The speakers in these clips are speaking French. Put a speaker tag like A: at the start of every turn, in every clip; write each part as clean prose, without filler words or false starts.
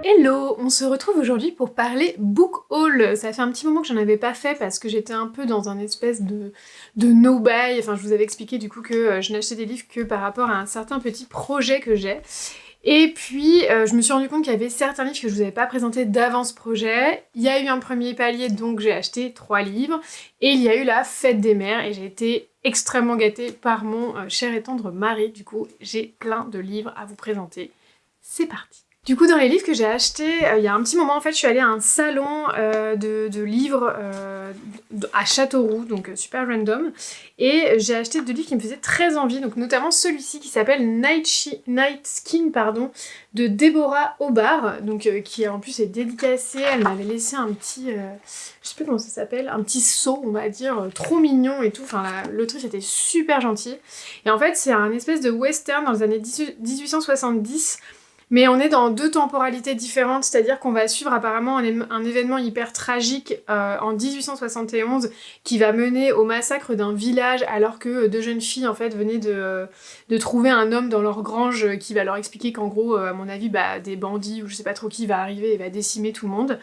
A: Hello, on se retrouve aujourd'hui pour parler book haul. Ça fait un petit moment que j'en avais pas fait parce que j'étais un peu dans un espèce de no-buy. Enfin, je vous avais expliqué du coup que je n'achetais des livres que par rapport à un certain petit projet que j'ai. Et puis, je me suis rendu compte qu'il y avait certains livres que je vous avais pas présentés d'avance projet. Il y a eu un premier palier, donc j'ai acheté 3 livres. Et il y a eu la Fête des Mères, et j'ai été extrêmement gâtée par mon cher et tendre mari. Du coup, j'ai plein de livres à vous présenter. C'est parti! Du coup, dans les livres que j'ai achetés, il y a un petit moment, en fait, je suis allée à un salon de livres à Châteauroux, donc super random, et j'ai acheté 2 livres qui me faisaient très envie, donc notamment celui-ci qui s'appelle Night Skin, de Déborah Hobart, donc qui en plus est dédicacé. Elle m'avait laissé un petit, je sais plus comment ça s'appelle, un petit seau, on va dire, trop mignon et tout. Enfin, l'autrice était super gentille. Et en fait, c'est un espèce de western dans les années 1870. Mais on est dans 2 temporalités différentes, c'est-à-dire qu'on va suivre apparemment un événement hyper tragique en 1871 qui va mener au massacre d'un village alors que 2 jeunes filles en fait venaient de trouver un homme dans leur grange qui va leur expliquer qu'en gros, à mon avis, des bandits ou je sais pas trop qui va arriver et va décimer tout le monde.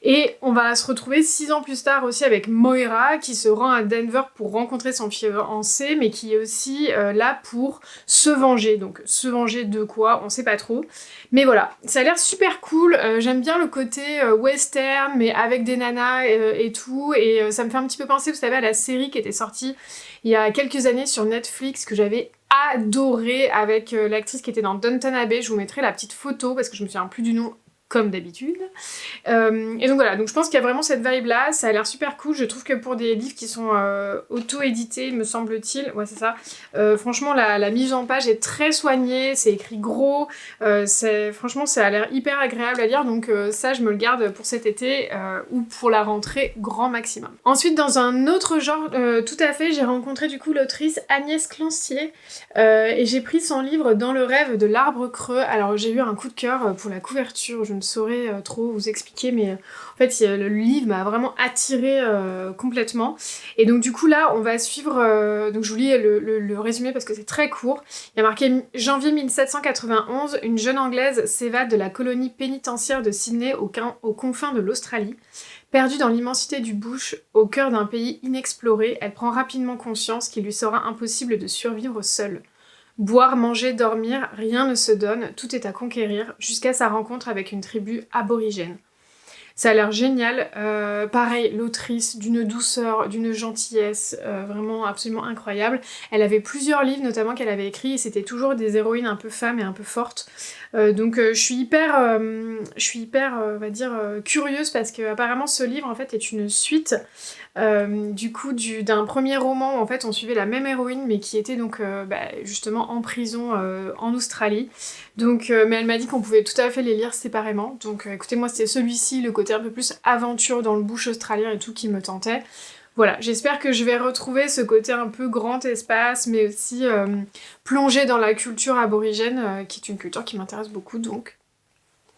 A: Et on va se retrouver 6 ans plus tard aussi avec Moira qui se rend à Denver pour rencontrer son fiancé mais qui est aussi là pour se venger. Donc se venger de quoi, on sait pas trop. Mais voilà, ça a l'air super cool, j'aime bien le côté western mais avec des nanas et tout, et ça me fait un petit peu penser, vous savez, à la série qui était sortie il y a quelques années sur Netflix que j'avais adoré avec l'actrice qui était dans Downton Abbey. Je vous mettrai la petite photo parce que je me souviens plus du nom comme d'habitude. Et donc voilà, donc je pense qu'il y a vraiment cette vibe là, ça a l'air super cool. Je trouve que pour des livres qui sont auto-édités, me semble-t-il, ouais c'est ça, franchement la mise en page est très soignée, c'est écrit gros, franchement ça a l'air hyper agréable à lire, donc ça je me le garde pour cet été ou pour la rentrée grand maximum. Ensuite, dans un autre genre tout à fait, j'ai rencontré du coup l'autrice Agnès Clancier et j'ai pris son livre Dans le rêve de l'arbre creux. Alors j'ai eu un coup de cœur pour la couverture, je ne saurais trop vous expliquer, mais en fait le livre m'a vraiment attirée complètement. Et donc du coup là on va suivre, donc je vous lis le résumé parce que c'est très court. Il y a marqué janvier 1791, une jeune anglaise s'évade de la colonie pénitentiaire de Sydney aux confins de l'Australie. Perdue dans l'immensité du bush, au cœur d'un pays inexploré, elle prend rapidement conscience qu'il lui sera impossible de survivre seule. Boire, manger, dormir, rien ne se donne, tout est à conquérir, jusqu'à sa rencontre avec une tribu aborigène. Ça a l'air génial, pareil, l'autrice d'une douceur, d'une gentillesse, vraiment absolument incroyable. Elle avait plusieurs livres notamment qu'elle avait écrits, et c'était toujours des héroïnes un peu femmes et un peu fortes. Donc je suis hyper, on va dire, curieuse parce que apparemment ce livre en fait est une suite du coup d'un premier roman où en fait on suivait la même héroïne mais qui était donc justement en prison en Australie. Donc mais elle m'a dit qu'on pouvait tout à fait les lire séparément. Donc écoutez, moi c'était celui-ci, le côté un peu plus aventure dans le bush australien et tout qui me tentait. Voilà, j'espère que je vais retrouver ce côté un peu grand espace, mais aussi plongé dans la culture aborigène, qui est une culture qui m'intéresse beaucoup, donc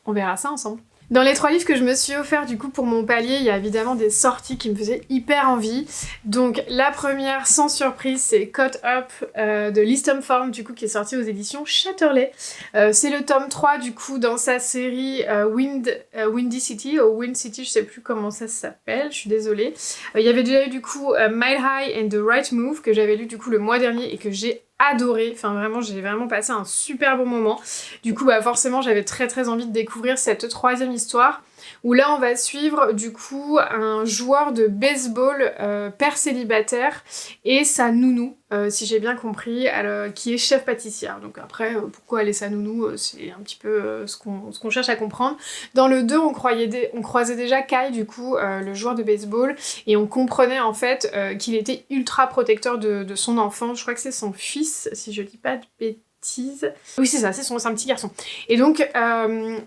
A: on verra ça ensemble. Dans les 3 livres que je me suis offert du coup pour mon palier, il y a évidemment des sorties qui me faisaient hyper envie. Donc la première, sans surprise, c'est Caught Up de Listom Form, du coup, qui est sorti aux éditions Chatterley. C'est le tome 3 du coup dans sa série Windy City, ou Wind City, je sais plus comment ça s'appelle, je suis désolée. Il y avait déjà eu du coup Mile High and the Right Move, que j'avais lu du coup le mois dernier et que j'ai adoré, enfin vraiment j'ai vraiment passé un super bon moment. Du coup forcément j'avais très envie de découvrir cette 3e histoire où là on va suivre du coup un joueur de baseball père célibataire et sa nounou, si j'ai bien compris, qui est chef pâtissière. Donc après pourquoi elle est sa nounou, c'est un petit peu ce qu'on cherche à comprendre. Dans le 2 on croisait déjà Kai, du coup le joueur de baseball, et on comprenait en fait qu'il était ultra protecteur de son enfant. Je crois que c'est son fils, si je dis pas de bêtises. Oui c'est ça, c'est un petit garçon. Et donc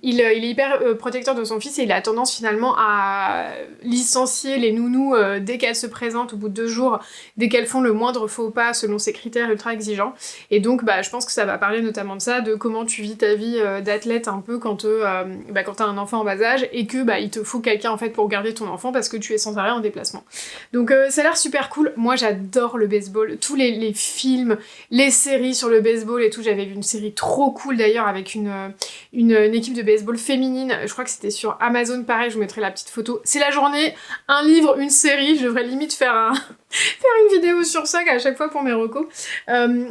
A: il est hyper protecteur de son fils et il a tendance finalement à licencier les nounous dès qu'elles se présentent au bout de 2 jours, dès qu'elles font le moindre faux pas selon ses critères ultra exigeants. Et donc je pense que ça va parler notamment de ça, de comment tu vis ta vie d'athlète un peu quand t'as un enfant en bas âge et que il te faut quelqu'un en fait pour garder ton enfant parce que tu es sans arrêt en déplacement. Donc ça a l'air super cool. Moi j'adore le baseball, tous les films, les séries sur le baseball et tout, J'avais vu une série trop cool d'ailleurs avec une équipe de baseball féminine, je crois que c'était sur Amazon, pareil, je vous mettrai la petite photo. C'est la journée, un livre, une série, je devrais limite faire une vidéo sur ça à chaque fois pour mes recos.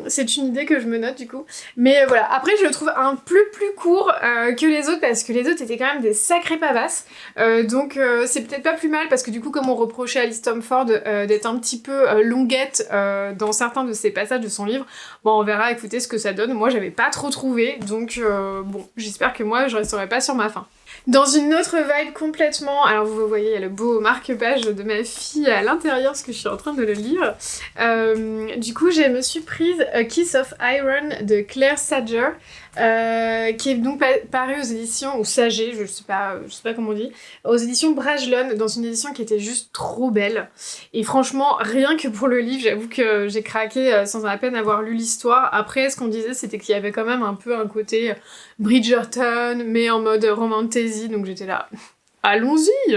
A: C'est une idée que je me note du coup. Mais voilà, après je le trouve un peu plus court que les autres parce que les autres étaient quand même des sacrées pavasses. Donc c'est peut-être pas plus mal parce que du coup comme on reprochait à Alice Stamford d'être un petit peu longuette dans certains de ses passages de son livre, bon on verra, écoutez ce que ça donne. Moi j'avais pas trop trouvé, donc bon, j'espère que moi je resterai pas sur ma faim. Dans une autre vibe complètement, alors vous voyez, il y a le beau marque-page de ma fille à l'intérieur parce que je suis en train de le lire. Du coup, je me suis prise A Kiss of Iron de Claire Sager, qui est donc paru aux éditions, ou Sager, je sais pas comment on dit, aux éditions Bragelonne, dans une édition qui était juste trop belle. Et franchement, rien que pour le livre, j'avoue que j'ai craqué sans à peine avoir lu l'histoire. Après, ce qu'on disait, c'était qu'il y avait quand même un peu un côté Bridgerton, mais en mode romantasy, donc j'étais là, allons-y.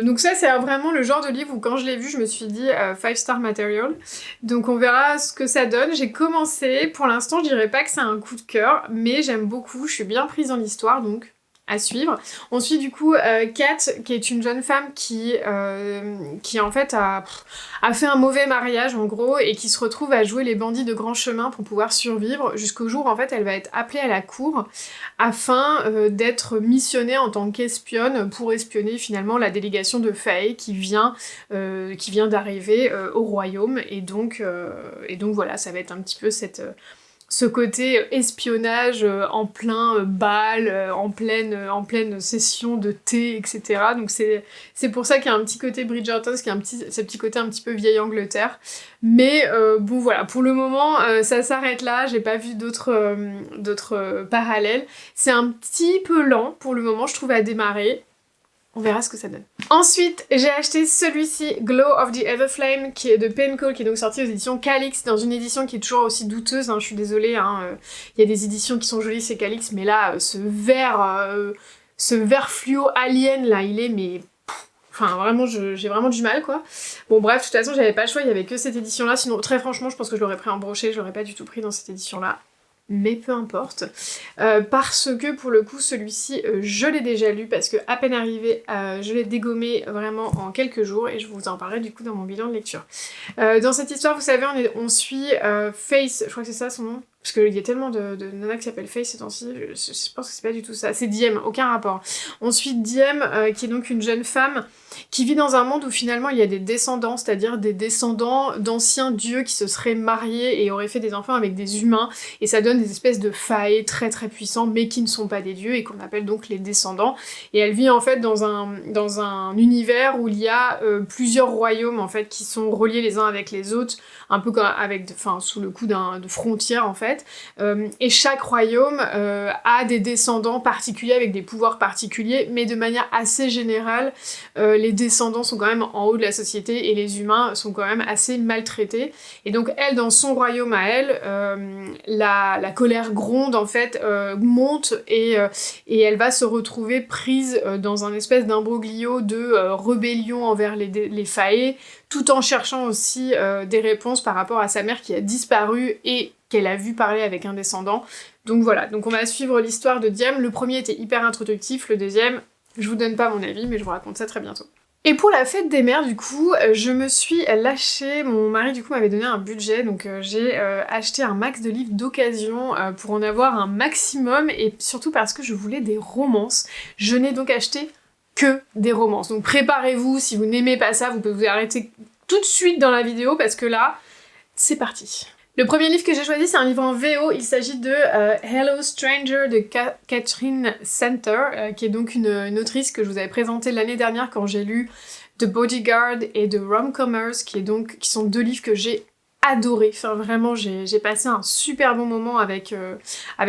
A: Donc ça, c'est vraiment le genre de livre où quand je l'ai vu, je me suis dit 5-star material. Donc on verra ce que ça donne. J'ai commencé, pour l'instant, je dirais pas que c'est un coup de cœur, mais j'aime beaucoup, je suis bien prise dans l'histoire, donc à suivre. On suit du coup Kat, qui est une jeune femme qui en fait a fait un mauvais mariage en gros et qui se retrouve à jouer les bandits de grand chemin pour pouvoir survivre jusqu'au jour où en fait elle va être appelée à la cour afin d'être missionnée en tant qu'espionne pour espionner finalement la délégation de Fae qui vient d'arriver au royaume et donc voilà, ça va être un petit peu ce côté espionnage en plein bal, en pleine session de thé, etc. Donc c'est pour ça qu'il y a un petit côté Bridgerton, qu'il y a ce petit côté un petit peu vieille Angleterre. Mais bon voilà, pour le moment, ça s'arrête là, j'ai pas vu d'autres parallèles. C'est un petit peu lent pour le moment, je trouve, à démarrer. On verra ce que ça donne. Ensuite, j'ai acheté celui-ci, Glow of the Everflame, qui est de Penco, qui est donc sorti aux éditions Calix, dans une édition qui est toujours aussi douteuse, je suis désolée, y a des éditions qui sont jolies, c'est Calix, mais là, ce vert fluo alien, là, il est, mais... Enfin, vraiment, j'ai vraiment du mal, quoi. Bon, bref, de toute façon, j'avais pas le choix, il y avait que cette édition-là, sinon, très franchement, je pense que je l'aurais pris en brochet, je l'aurais pas du tout pris dans cette édition-là. Mais peu importe, parce que pour le coup celui-ci je l'ai déjà lu parce que à peine arrivé je l'ai dégommé vraiment en quelques jours et je vous en parlerai du coup dans mon bilan de lecture. Dans cette histoire vous savez on suit Face, je crois que c'est ça son nom, parce qu'il y a tellement de nanas qui s'appellent Face ces temps-ci, je pense que c'est pas du tout ça, c'est Diem, aucun rapport. On suit Diem qui est donc une jeune femme qui vit dans un monde où finalement il y a des descendants, c'est-à-dire des descendants d'anciens dieux qui se seraient mariés et auraient fait des enfants avec des humains, et ça donne des espèces de fae très très puissants, mais qui ne sont pas des dieux, et qu'on appelle donc les descendants. Et elle vit en fait dans un univers où il y a plusieurs royaumes en fait qui sont reliés les uns avec les autres, un peu comme sous le coup de frontières en fait, et chaque royaume a des descendants particuliers avec des pouvoirs particuliers, mais de manière assez générale, les descendants sont quand même en haut de la société et les humains sont quand même assez maltraités. Et donc elle, dans son royaume à elle, la colère gronde en fait, monte et elle va se retrouver prise dans un espèce d'imbroglio de rébellion envers les fae, tout en cherchant aussi des réponses par rapport à sa mère qui a disparu et qu'elle a vu parler avec un descendant. Donc voilà, donc on va suivre l'histoire de Diem. Le premier était hyper introductif, le deuxième, je vous donne pas mon avis, mais je vous raconte ça très bientôt. Et pour la fête des mères, du coup, je me suis lâchée, mon mari du coup m'avait donné un budget, donc j'ai acheté un max de livres d'occasion pour en avoir un maximum, et surtout parce que je voulais des romances. Je n'ai donc acheté que des romances. Donc préparez-vous, si vous n'aimez pas ça, vous pouvez vous arrêter tout de suite dans la vidéo, parce que là, c'est parti. Le premier livre que j'ai choisi, c'est un livre en VO, il s'agit de Hello Stranger de Catherine Center, qui est donc une autrice que je vous avais présentée l'année dernière quand j'ai lu The Bodyguard et The Rom-Comers, qui sont deux livres que j'ai adorés. Enfin vraiment, j'ai passé un super bon moment avec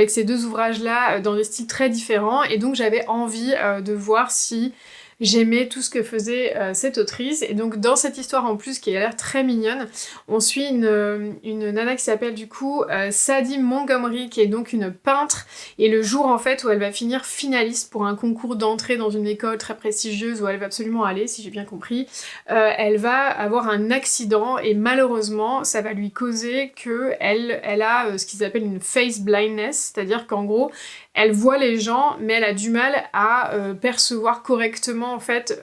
A: ces deux ouvrages-là, dans des styles très différents, et donc j'avais envie de voir si j'aimais tout ce que faisait cette autrice. Et donc dans cette histoire en plus qui a l'air très mignonne, on suit une nana qui s'appelle du coup Sadie Montgomery, qui est donc une peintre, et le jour en fait où elle va finir finaliste pour un concours d'entrée dans une école très prestigieuse où elle va absolument aller, si j'ai bien compris, elle va avoir un accident et malheureusement ça va lui causer que elle a ce qu'ils appellent une face blindness, c'est-à-dire qu'en gros elle voit les gens mais elle a du mal à percevoir correctement en fait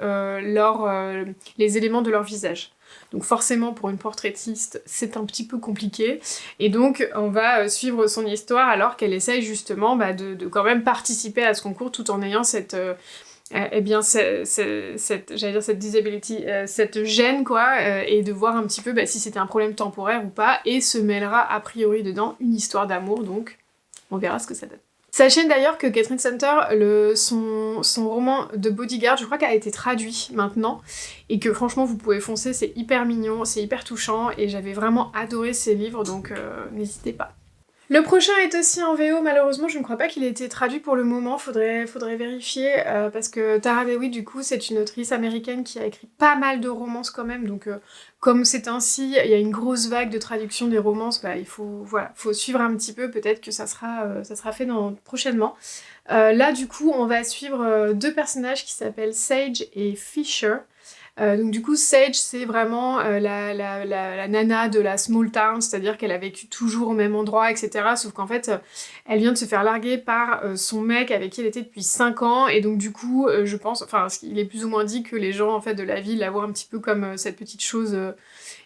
A: les éléments de leur visage. Donc forcément pour une portraitiste c'est un petit peu compliqué et donc on va suivre son histoire alors qu'elle essaye justement de quand même participer à ce concours tout en ayant cette cette disability, cette gêne quoi, et de voir un petit peu si c'était un problème temporaire ou pas, et se mêlera a priori dedans une histoire d'amour, donc on verra ce que ça donne. Sachez d'ailleurs que Katherine Center, son roman de Bodyguard, je crois qu'elle a été traduit maintenant, et que franchement vous pouvez foncer, c'est hyper mignon, c'est hyper touchant, et j'avais vraiment adoré ces livres, donc n'hésitez pas. Le prochain est aussi en VO, malheureusement je ne crois pas qu'il ait été traduit pour le moment, faudrait vérifier, parce que Tara DeWitt du coup c'est une autrice américaine qui a écrit pas mal de romances quand même, donc comme c'est ainsi, il y a une grosse vague de traduction des romances, il faut suivre un petit peu, peut-être que ça sera fait prochainement. Là du coup on va suivre deux personnages qui s'appellent Sage et Fisher. Donc du coup Sage c'est vraiment la nana de la small town, c'est-à-dire qu'elle a vécu toujours au même endroit, etc. Sauf qu'en fait elle vient de se faire larguer par son mec avec qui elle était depuis 5 ans, et donc du coup je pense, enfin il est plus ou moins dit que les gens en fait de la ville la voient un petit peu comme cette petite chose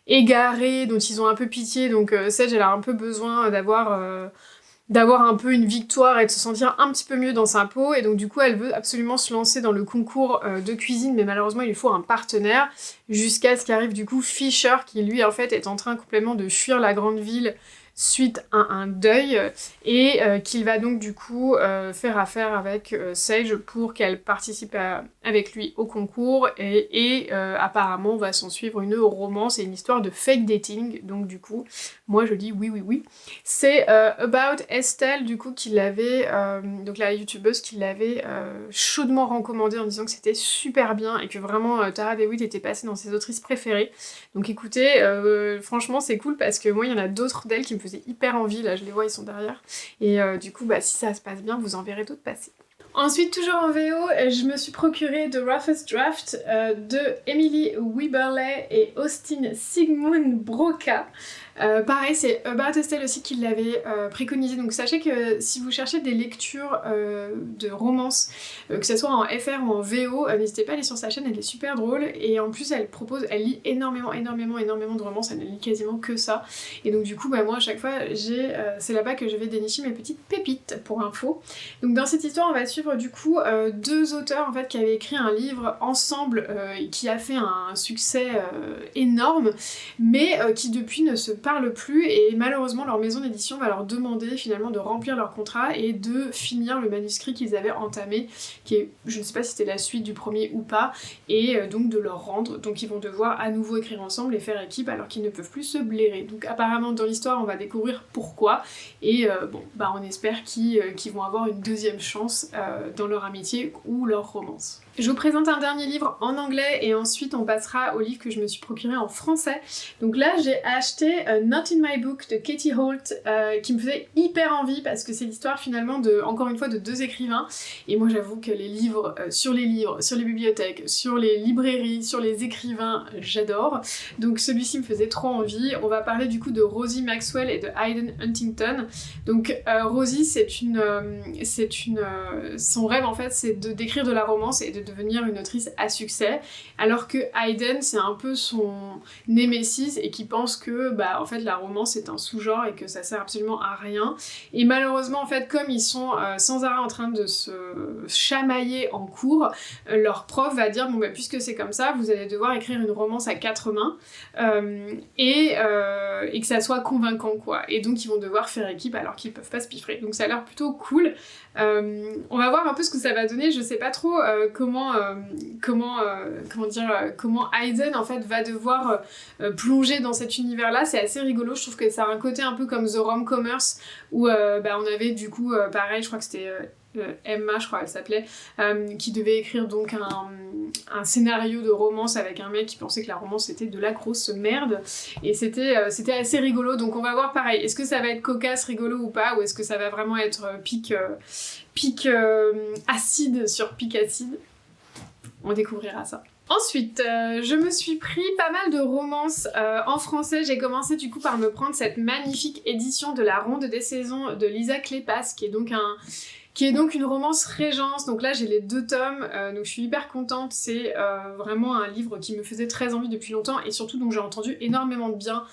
A: égarée dont ils ont un peu pitié, donc Sage elle a un peu besoin d'avoir un peu une victoire et de se sentir un petit peu mieux dans sa peau, et donc du coup elle veut absolument se lancer dans le concours de cuisine, mais malheureusement il lui faut un partenaire, jusqu'à ce qu'arrive du coup Fisher, qui lui en fait est en train complètement de fuir la grande ville suite à un deuil, et qu'il va donc du coup faire affaire avec Sage pour qu'elle participe avec lui au concours, et apparemment va s'en suivre une romance et une histoire de fake dating, donc du coup moi je dis oui. C'est About Estelle du coup qui l'avait, donc la youtubeuse qui l'avait chaudement recommandé en disant que c'était super bien et que vraiment Tara DeWitt était passée dans ses autrices préférées. Donc écoutez, franchement c'est cool parce que moi il y en a d'autres d'elles qui me faisaient hyper envie, là je les vois, ils sont derrière, et du coup si ça se passe bien vous en verrez d'autres passer. Ensuite, toujours en VO, je me suis procuré The Roughest Draft de Emily Wieberle et Austin Sigmund Broca. Pareil, c'est About Estelle aussi qui l'avait préconisé, donc sachez que si vous cherchez des lectures de romances, que ce soit en FR ou en VO, n'hésitez pas à aller sur sa chaîne, elle est super drôle, et en plus elle lit énormément de romances, elle ne lit quasiment que ça, et donc du coup moi à chaque fois c'est là-bas que je vais dénicher mes petites pépites pour info. Donc dans cette histoire on va suivre du coup deux auteurs en fait qui avaient écrit un livre ensemble qui a fait un succès énorme, mais qui depuis ne se parlent plus, et malheureusement leur maison d'édition va leur demander finalement de remplir leur contrat et de finir le manuscrit qu'ils avaient entamé, qui est, je ne sais pas si c'était la suite du premier ou pas, et donc de leur rendre, donc ils vont devoir à nouveau écrire ensemble et faire équipe alors qu'ils ne peuvent plus se blairer. Donc apparemment dans l'histoire on va découvrir pourquoi, et on espère qu'ils vont avoir une deuxième chance dans leur amitié ou leur romance. Je vous présente un dernier livre en anglais et ensuite on passera au livre que je me suis procuré en français. Donc là j'ai acheté Not in My Book de Katie Holt, qui me faisait hyper envie parce que c'est l'histoire finalement encore une fois de deux écrivains, et moi j'avoue que les livres, sur les bibliothèques, sur les librairies, sur les écrivains, j'adore. Donc celui-ci me faisait trop envie. On va parler du coup de Rosie Maxwell et de Hayden Huntington. Donc Rosie son rêve en fait c'est d'écrire de la romance et de devenir une autrice à succès, alors que Hayden c'est un peu son némésis et qui pense que en fait la romance est un sous-genre et que ça sert absolument à rien, et malheureusement en fait comme ils sont sans arrêt en train de se chamailler en cours, leur prof va dire puisque c'est comme ça vous allez devoir écrire une romance à 4 mains et que ça soit convaincant quoi, et donc ils vont devoir faire équipe alors qu'ils peuvent pas se piffrer, donc ça a l'air plutôt cool. On va voir un peu ce que ça va donner, je sais pas trop comment Hayden en fait va devoir plonger dans cet univers là, c'est assez rigolo, je trouve que ça a un côté un peu comme The Rom-Commerce où on avait du coup pareil, je crois que c'était Emma je crois elle s'appelait, qui devait écrire donc un scénario de romance avec un mec qui pensait que la romance était de la grosse merde, et c'était assez rigolo, donc on va voir pareil, est-ce que ça va être cocasse, rigolo ou pas, ou est-ce que ça va vraiment être pic acide sur pic acide, on découvrira ça. Ensuite, je me suis pris pas mal de romances en français. J'ai commencé du coup par me prendre cette magnifique édition de La Ronde des Saisons de Lisa Kleypas, qui est donc une romance Régence. Donc là j'ai les 2 tomes, donc je suis hyper contente. C'est vraiment un livre qui me faisait très envie depuis longtemps, et surtout donc j'ai entendu énormément de bien,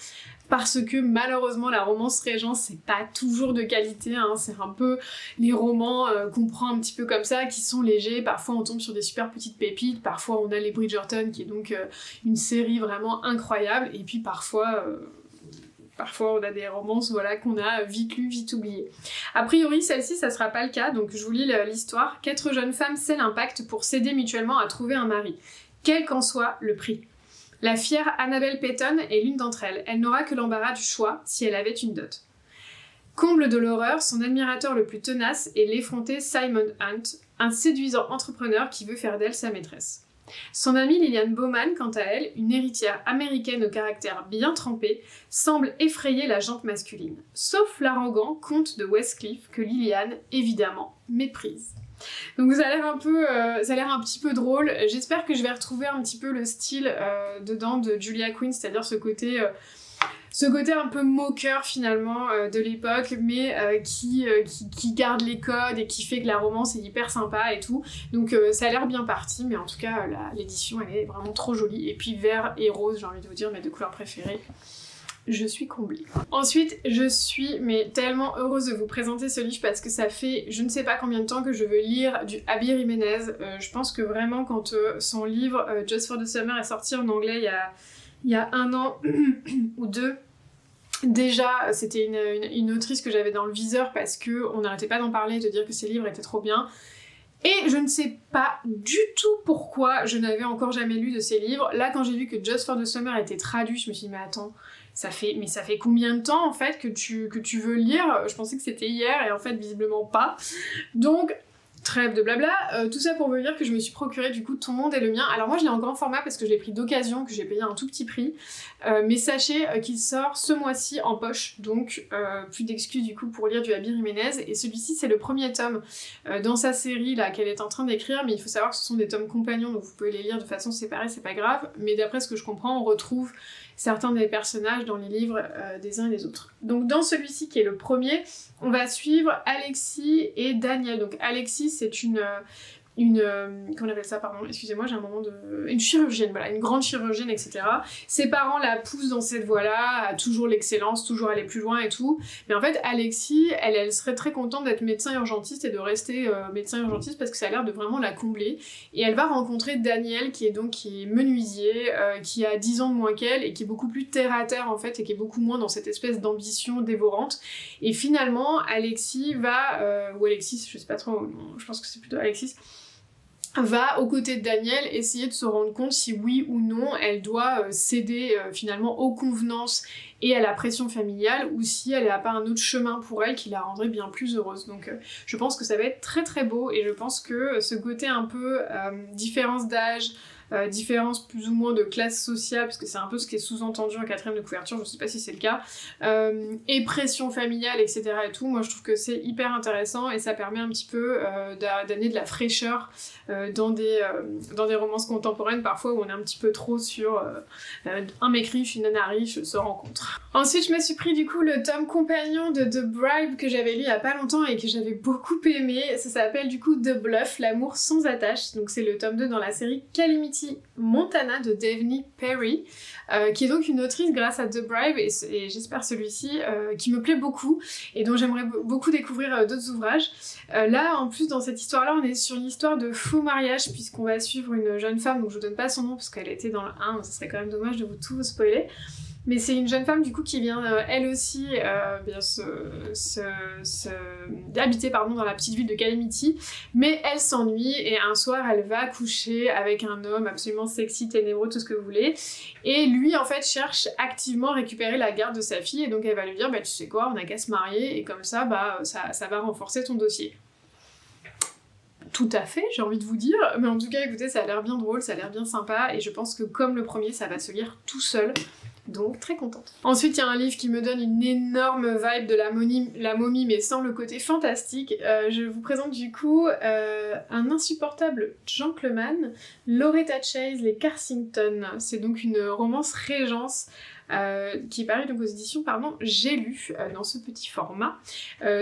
A: parce que malheureusement la romance Régence c'est pas toujours de qualité, hein. C'est un peu les romans qu'on prend un petit peu comme ça, qui sont légers, parfois on tombe sur des super petites pépites, parfois on a les Bridgerton qui est donc une série vraiment incroyable, et puis parfois on a des romances voilà, qu'on a vite lues, vite oubliées. A priori, celle-ci, ça sera pas le cas, donc je vous lis l'histoire. 4 jeunes femmes scellent un pacte pour s'aider mutuellement à trouver un mari, quel qu'en soit le prix. La fière Annabelle Peyton est l'une d'entre elles. Elle n'aura que l'embarras du choix si elle avait une dot. Comble de l'horreur, son admirateur le plus tenace est l'effronté Simon Hunt, un séduisant entrepreneur qui veut faire d'elle sa maîtresse. Son amie Lillian Bowman, quant à elle, une héritière américaine au caractère bien trempé, semble effrayer la gente masculine. Sauf l'arrogant comte de Westcliff que Lillian, évidemment, méprise. Donc ça a l'air un petit peu drôle. J'espère que je vais retrouver un petit peu le style dedans de Julia Quinn, c'est-à-dire ce côté un peu moqueur finalement de l'époque, mais qui garde les codes et qui fait que la romance est hyper sympa et tout. Donc ça a l'air bien parti, mais en tout cas l'édition elle est vraiment trop jolie. Et puis vert et rose, j'ai envie de vous dire mes 2 couleurs préférées. Je suis comblée. Ensuite, je suis tellement heureuse de vous présenter ce livre parce que ça fait je ne sais pas combien de temps que je veux lire du Abby Jiménez. Je pense que vraiment quand son livre Just for the Summer est sorti en anglais il y a 1 an ou 2, déjà c'était une autrice que j'avais dans le viseur parce qu'on n'arrêtait pas d'en parler, de dire que ses livres étaient trop bien. Et je ne sais pas du tout pourquoi je n'avais encore jamais lu de ses livres. Là, quand j'ai vu que Just for the Summer était traduit, je me suis dit mais attends, ça fait combien de temps en fait que tu veux lire? Je pensais que c'était hier et en fait visiblement pas. Donc trêve de blabla, tout ça pour vous dire que je me suis procuré du coup Ton Monde et le Mien. Alors moi je l'ai en grand format parce que je l'ai pris d'occasion, que j'ai payé un tout petit prix, mais sachez qu'il sort ce mois-ci en poche, donc plus d'excuses du coup pour lire du Abby Jiménez, et celui-ci c'est le premier tome dans sa série là qu'elle est en train d'écrire, mais il faut savoir que ce sont des tomes compagnons, donc vous pouvez les lire de façon séparée, c'est pas grave, mais d'après ce que je comprends, on retrouve certains des personnages dans les livres des uns et des autres. Donc dans celui-ci qui est le premier, on va suivre Alexis et Daniel. Donc Alexis c'est une comment on appelle ça, pardon, excusez-moi, j'ai un moment une chirurgienne, voilà, une grande chirurgienne, etc. Ses parents la poussent dans cette voie-là, à toujours l'excellence, toujours aller plus loin et tout. Mais en fait, Alexis, elle serait très contente d'être médecin urgentiste et de rester médecin urgentiste parce que ça a l'air de vraiment la combler. Et elle va rencontrer Daniel, qui est menuisier, qui a 10 ans de moins qu'elle et qui est beaucoup plus terre-à-terre en fait, et qui est beaucoup moins dans cette espèce d'ambition dévorante. Et finalement, Alexis va, ou Alexis, je sais pas trop, je pense que c'est plutôt Alexis, va aux côtés de Daniel essayer de se rendre compte si oui ou non elle doit céder finalement aux convenances et à la pression familiale, ou si elle n'a pas un autre chemin pour elle qui la rendrait bien plus heureuse. Donc je pense que ça va être très très beau, et je pense que ce côté un peu différence d'âge, différence plus ou moins de classe sociale, parce que c'est un peu ce qui est sous-entendu en 4ème de couverture, je sais pas si c'est le cas, et pression familiale, etc. et tout, moi je trouve que c'est hyper intéressant, et ça permet un petit peu d'amener de la fraîcheur dans des romances contemporaines, parfois où on est un petit peu trop sur un mec riche, une nana riche se rencontrent. Ensuite, je me suis pris du coup le tome compagnon de The Bribe que j'avais lu il y a pas longtemps et que j'avais beaucoup aimé. Ça s'appelle du coup The Bluff, l'amour sans attache. Donc c'est le tome 2 dans la série Calamity Montana de Daphne Perry, qui est donc une autrice grâce à The Bribe, et j'espère celui-ci qui me plaît beaucoup et dont j'aimerais beaucoup découvrir d'autres ouvrages. Là, en plus, dans cette histoire-là, on est sur une histoire de faux mariage, puisqu'on va suivre une jeune femme, donc je vous donne pas son nom parce qu'elle était dans le 1, ce serait quand même dommage de vous tout spoiler. Mais c'est une jeune femme du coup qui vient elle aussi habiter dans la petite ville de Calamity, mais elle s'ennuie et un soir elle va coucher avec un homme absolument sexy, ténébreux, tout ce que vous voulez, et lui en fait cherche activement à récupérer la garde de sa fille, et donc elle va lui dire tu sais quoi, on a qu'à se marier et comme ça ça va renforcer ton dossier. tout à fait, j'ai envie de vous dire, mais en tout cas, écoutez, ça a l'air bien drôle, ça a l'air bien sympa, et je pense que comme le premier, ça va se lire tout seul. Donc très contente. Ensuite, il y a un livre qui me donne une énorme vibe de la momie, mais sans le côté fantastique. Je vous présente du coup Un insupportable gentleman, Loretta Chase, les Carsington. C'est donc une romance Régence qui est parue donc aux éditions J'ai lu dans ce petit format.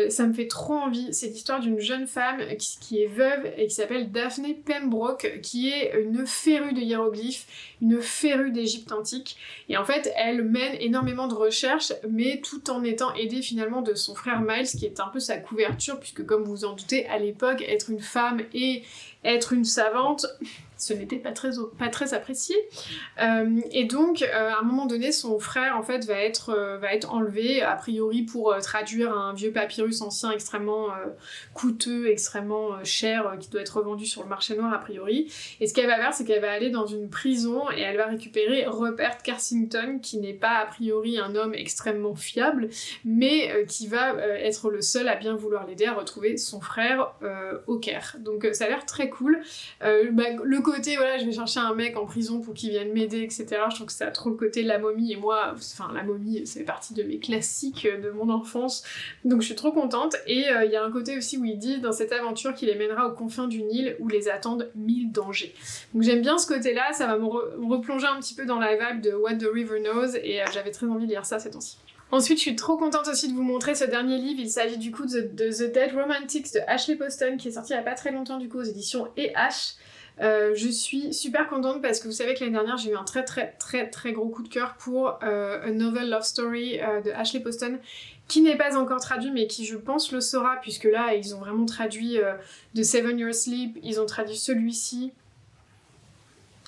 A: Ça me fait trop envie. C'est l'histoire d'une jeune femme qui est veuve et qui s'appelle Daphne Pembroke, qui est une férue de hiéroglyphes, une férue d'Égypte antique. Et en fait, elle mène énormément de recherches, mais tout en étant aidée finalement de son frère Miles, qui est un peu sa couverture, puisque comme vous vous en doutez, à l'époque, être une femme et être une savante, ce n'était pas très apprécié. Et donc, à un moment donné, son frère, en fait, va être enlevé, a priori pour traduire un vieux papyrus ancien extrêmement coûteux, extrêmement cher, qui doit être revendu sur le marché noir, a priori. Et ce qu'elle va faire, c'est qu'elle va aller dans une prison et elle va récupérer Rupert Carsington, qui n'est pas, a priori, un homme extrêmement fiable, mais qui va être le seul à bien vouloir l'aider à retrouver son frère au Caire. Donc, ça a l'air très cool. Le côté, voilà, je vais chercher un mec en prison pour qu'il vienne m'aider, etc. Je trouve que ça a trop le côté de la momie, et moi, enfin, la momie, c'est partie de mes classiques de mon enfance, donc je suis trop contente. Et il y a un côté aussi où il dit dans cette aventure qu'il les mènera aux confins du Nil où les attendent 1000 dangers. Donc j'aime bien ce côté-là, ça va me replonger un petit peu dans la vibe de What the River Knows, et j'avais très envie de lire ça ces temps-ci. Ensuite, je suis trop contente aussi de vous montrer ce dernier livre. Il s'agit du coup de The Dead Romantics de Ashley Poston, qui est sorti il y a pas très longtemps du coup aux éditions E.H. Je suis super contente parce que vous savez que l'année dernière j'ai eu un très gros coup de cœur pour A Novel Love Story de Ashley Poston, qui n'est pas encore traduit mais qui je pense le sera, puisque là ils ont vraiment traduit The 7 Years Sleep, ils ont traduit celui-ci.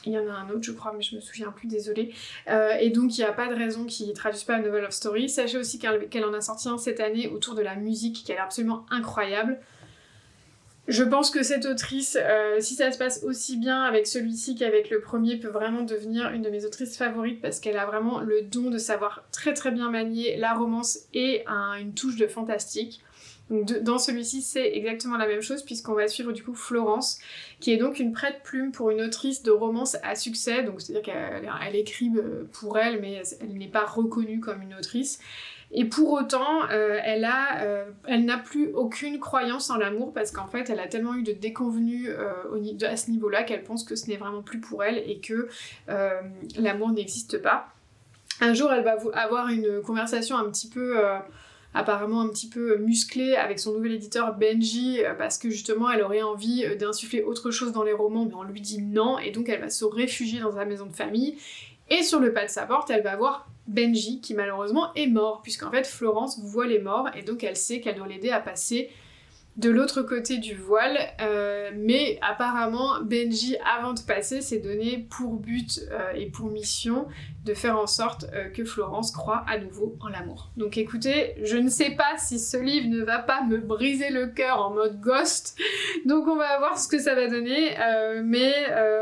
A: Il y en a un autre, je crois, mais je me souviens plus, désolée. Et donc, il n'y a pas de raison qu'ils ne traduisent pas A Novel of Story. Sachez aussi qu'elle en a sorti un cette année autour de la musique, qui a l'air absolument incroyable. Je pense que cette autrice, si ça se passe aussi bien avec celui-ci qu'avec le premier, peut vraiment devenir une de mes autrices favorites, parce qu'elle a vraiment le don de savoir très bien manier la romance et une touche de fantastique. Donc dans celui-ci, c'est exactement la même chose, puisqu'on va suivre du coup Florence, qui est donc une prête-plume pour une autrice de romance à succès, donc c'est-à-dire qu'elle écrit pour elle, mais elle n'est pas reconnue comme une autrice. Et pour autant, elle n'a plus aucune croyance en l'amour, parce qu'en fait, elle a tellement eu de déconvenues à ce niveau-là qu'elle pense que ce n'est vraiment plus pour elle et que l'amour n'existe pas. Un jour, elle va avoir une conversation apparemment un petit peu musclée avec son nouvel éditeur Benji, parce que justement elle aurait envie d'insuffler autre chose dans les romans, mais on lui dit non, et donc elle va se réfugier dans sa maison de famille, et sur le pas de sa porte, elle va voir Benji, qui malheureusement est mort, puisqu'en fait Florence voit les morts, et donc elle sait qu'elle doit l'aider à passer de l'autre côté du voile, mais apparemment Benji, avant de passer, s'est donné pour but et pour mission de faire en sorte que Florence croie à nouveau en l'amour. Donc écoutez, je ne sais pas si ce livre ne va pas me briser le cœur en mode Ghost, donc on va voir ce que ça va donner, mais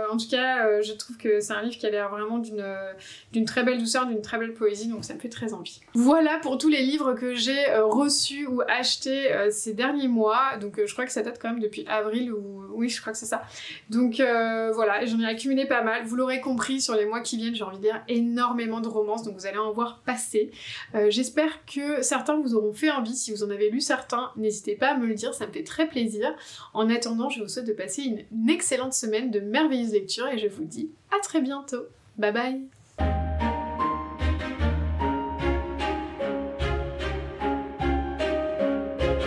A: en tout cas, je trouve que c'est un livre qui a l'air vraiment d'une très belle douceur, d'une très belle poésie, donc ça me fait très envie. Voilà pour tous les livres que j'ai reçus ou achetés ces derniers mois. Donc je crois que ça date quand même depuis avril, ou oui, je crois que c'est ça. Donc voilà, j'en ai accumulé pas mal. Vous l'aurez compris, sur les mois qui viennent, j'ai envie de lire énormément de romances, donc vous allez en voir passer. J'espère que certains vous auront fait envie. Si vous en avez lu certains, n'hésitez pas à me le dire, ça me fait très plaisir. En attendant, je vous souhaite de passer une excellente semaine de merveilleuses lectures et je vous dis à très bientôt. Bye bye!